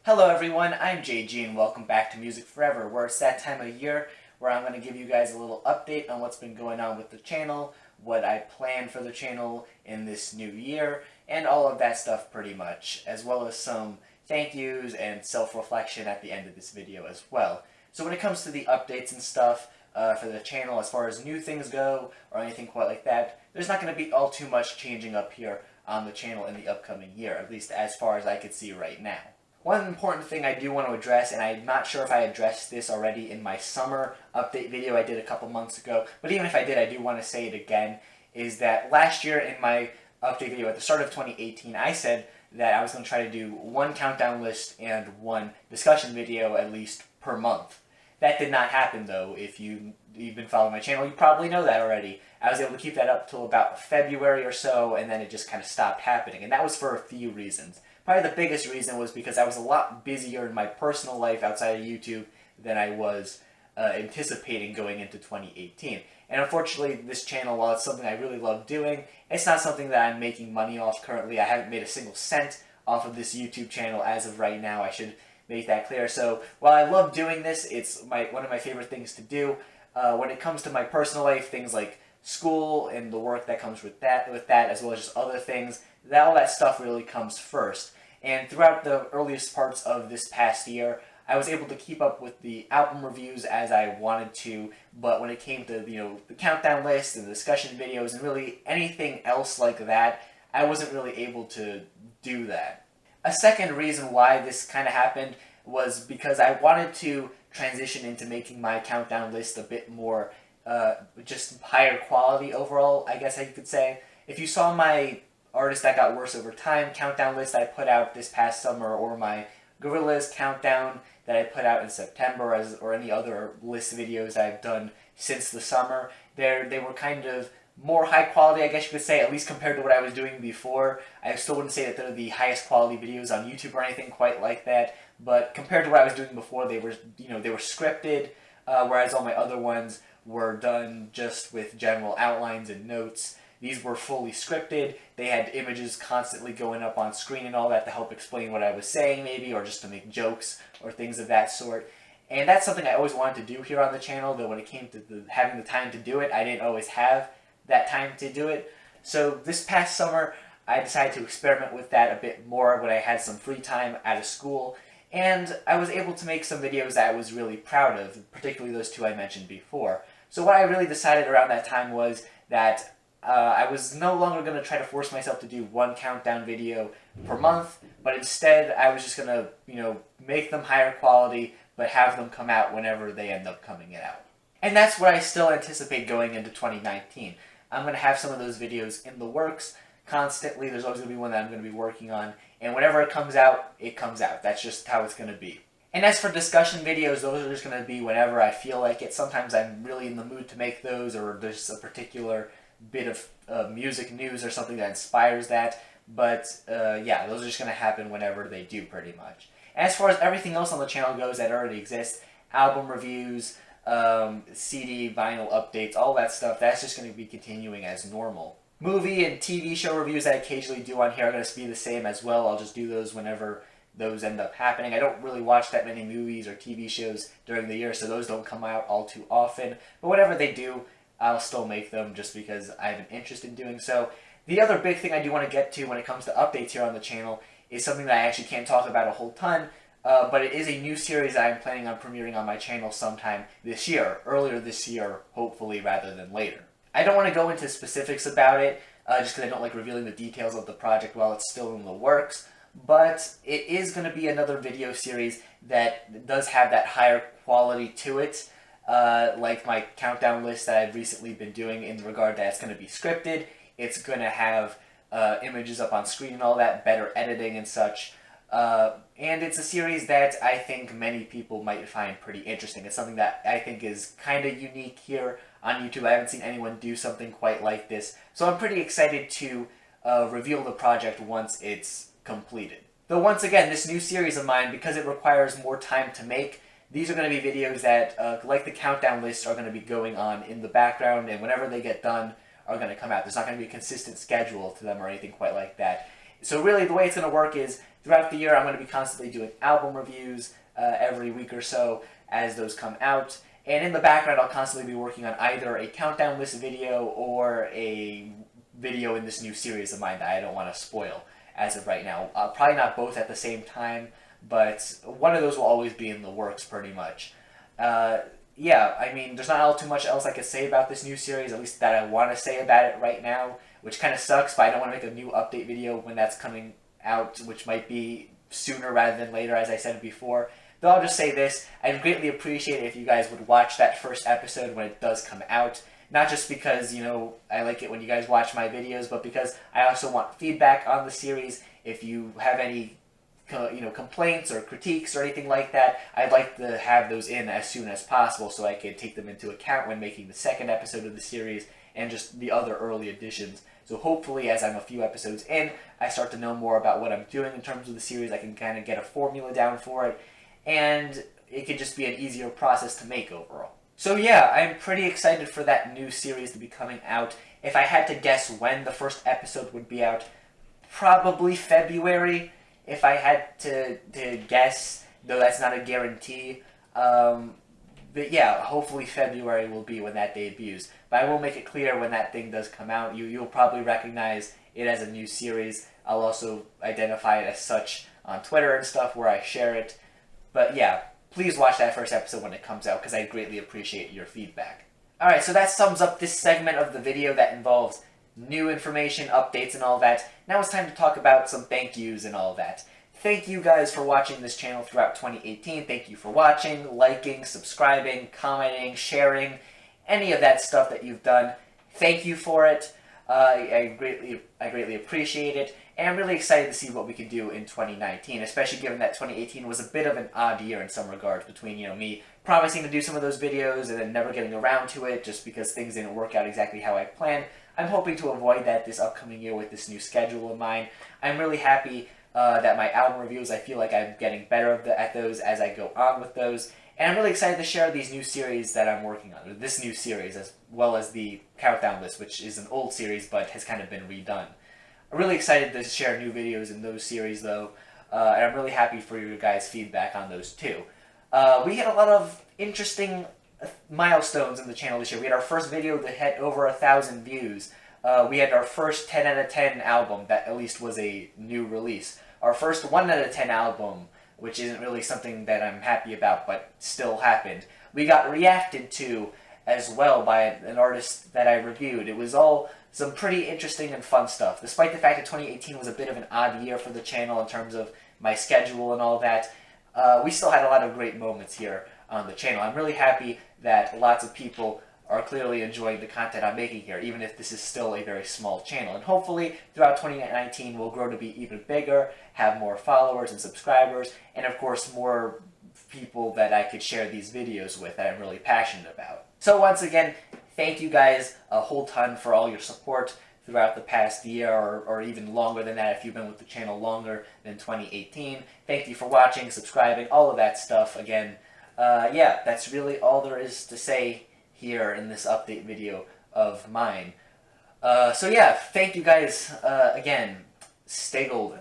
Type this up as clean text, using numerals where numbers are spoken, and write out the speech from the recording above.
Hello everyone, I'm JG and welcome back to Music Forever, where it's that time of year where I'm going to give you guys a little update on what's been going on with the channel, what I plan for the channel in this new year, and all of that stuff pretty much, as well as some thank yous and self-reflection at the end of this video as well. So when it comes to the updates and stuff for the channel, as far as new things go or anything quite like that, there's not going to be all too much changing up here on the channel in the upcoming year, at least as far as I could see right now. One important thing I do want to address, and I'm not sure if I addressed this already in my summer update video I did a couple months ago, but even if I did, I do want to say it again, is that last year in my update video at the start of 2018, I said that I was going to try to do one countdown list and one discussion video at least per month. That did not happen though. If you've been following my channel, you probably know that already. I was able to keep that up till about February or so, and then it just kind of stopped happening, and that was for a few reasons. Probably the biggest reason was because I was a lot busier in my personal life outside of YouTube than I was anticipating going into 2018. And unfortunately, this channel, while it's something I really love doing, it's not something that I'm making money off currently. I haven't made a single cent off of this YouTube channel as of right now. I should make that clear. So while I love doing this, it's one of my favorite things to do. When it comes to my personal life, things like school and the work that comes with that, as well as just other things, all that stuff really comes first. And throughout the earliest parts of this past year, I was able to keep up with the album reviews as I wanted to, but when it came to the countdown list and the discussion videos and really anything else like that, I wasn't really able to do that. A second reason why this kind of happened was because I wanted to transition into making my countdown list a bit more just higher quality overall, I guess I could say. If you saw my Artist That Got Worse Over Time countdown list I put out this past summer, or my Gorillaz countdown that I put out in September, or any other list videos I've done since the summer, they were kind of more high quality, I guess you could say, at least compared to what I was doing before. I still wouldn't say that they're the highest quality videos on YouTube or anything quite like that, but compared to what I was doing before, they were scripted, whereas all my other ones were done just with general outlines and notes. These were fully scripted. They had images constantly going up on screen and all that to help explain what I was saying maybe, or just to make jokes or things of that sort. And that's something I always wanted to do here on the channel, though when it came to having the time to do it, I didn't always have that time to do it. So this past summer, I decided to experiment with that a bit more when I had some free time out of school, and I was able to make some videos that I was really proud of, particularly those two I mentioned before. So what I really decided around that time was that I was no longer going to try to force myself to do one countdown video per month, but instead I was just going to, make them higher quality, but have them come out whenever they end up coming out. And that's what I still anticipate going into 2019. I'm going to have some of those videos in the works constantly. There's always going to be one that I'm going to be working on, and whenever it comes out, it comes out. That's just how it's going to be. And as for discussion videos, those are just going to be whenever I feel like it. Sometimes I'm really in the mood to make those, or there's a particular bit of music news or something that inspires that, but yeah, those are just going to happen whenever they do, pretty much. As far as everything else on the channel goes that already exists, album reviews, CD, vinyl updates, all that stuff, that's just going to be continuing as normal. Movie and TV show reviews that I occasionally do on here are going to be the same as well. I'll just do those whenever those end up happening. I don't really watch that many movies or TV shows during the year, so those don't come out all too often, but whenever they do, I'll still make them just because I have an interest in doing so. The other big thing I do want to get to when it comes to updates here on the channel is something that I actually can't talk about a whole ton, but it is a new series that I'm planning on premiering on my channel sometime this year, earlier this year, hopefully, rather than later. I don't want to go into specifics about it, just because I don't like revealing the details of the project while it's still in the works, but it is going to be another video series that does have that higher quality to it. Like my countdown list that I've recently been doing, in regard that it's going to be scripted, it's going to have images up on screen and all that, better editing and such, and it's a series that I think many people might find pretty interesting. It's something that I think is kind of unique here on YouTube. I haven't seen anyone do something quite like this, so I'm pretty excited to reveal the project once it's completed. Though once again, this new series of mine, because it requires more time to make, these are going to be videos that, like the countdown list, are going to be going on in the background, and whenever they get done, are going to come out. There's not going to be a consistent schedule to them or anything quite like that. So really, the way it's going to work is throughout the year, I'm going to be constantly doing album reviews every week or so as those come out. And in the background, I'll constantly be working on either a countdown list video or a video in this new series of mine that I don't want to spoil as of right now. Probably not both at the same time, but one of those will always be in the works pretty much. Yeah, I mean, there's not all too much else I could say about this new series, at least that I want to say about it right now, which kind of sucks, but I don't want to make a new update video when that's coming out, which might be sooner rather than later, as I said before. Though I'll just say this, I'd greatly appreciate it if you guys would watch that first episode when it does come out. Not just because, you know, I like it when you guys watch my videos, but because I also want feedback on the series. If you have any, you know, complaints or critiques or anything like that, I'd like to have those in as soon as possible so I can take them into account when making the second episode of the series and just the other early editions. So hopefully, as I'm a few episodes in, I start to know more about what I'm doing in terms of the series. I can kind of get a formula down for it, and it could just be an easier process to make overall. So yeah, I'm pretty excited for that new series to be coming out. If I had to guess when the first episode would be out, probably February. If I had to guess, though that's not a guarantee. But yeah, hopefully February will be when that debuts. But I will make it clear when that thing does come out. You'll probably recognize it as a new series. I'll also identify it as such on Twitter and stuff where I share it. But yeah, please watch that first episode when it comes out because I greatly appreciate your feedback. Alright, so that sums up this segment of the video that involves new information, updates, and all that. Now it's time to talk about some thank yous and all that. Thank you guys for watching this channel throughout 2018. Thank you for watching, liking, subscribing, commenting, sharing, any of that stuff that you've done. Thank you for it. I greatly appreciate it. And I'm really excited to see what we can do in 2019, especially given that 2018 was a bit of an odd year in some regards between, you know, me promising to do some of those videos and then never getting around to it just because things didn't work out exactly how I planned. I'm hoping to avoid that this upcoming year with this new schedule of mine. I'm really happy that my album reviews, I feel like I'm getting better at those as I go on with those. And I'm really excited to share these new series that I'm working on, or this new series, as well as the Countdown List, which is an old series but has kind of been redone. I'm really excited to share new videos in those series, though, and I'm really happy for your guys' feedback on those, too. We had a lot of interesting milestones in the channel this year. We had our first video that had over 1,000 views. We had our first 10 out of 10 album that at least was a new release. Our first 1 out of 10 album, which isn't really something that I'm happy about, but still happened. We got reacted to as well by an artist that I reviewed. It was all some pretty interesting and fun stuff. Despite the fact that 2018 was a bit of an odd year for the channel in terms of my schedule and all that, we still had a lot of great moments here on the channel. I'm really happy that lots of people are clearly enjoying the content I'm making here, even if this is still a very small channel. And hopefully, throughout 2019, we'll grow to be even bigger, have more followers and subscribers, and of course, more people that I could share these videos with that I'm really passionate about. So once again, thank you guys a whole ton for all your support throughout the past year, or even longer than that if you've been with the channel longer than 2018. Thank you for watching, subscribing, all of that stuff. Again, yeah, that's really all there is to say here in this update video of mine. So yeah, thank you guys again. Stay golden.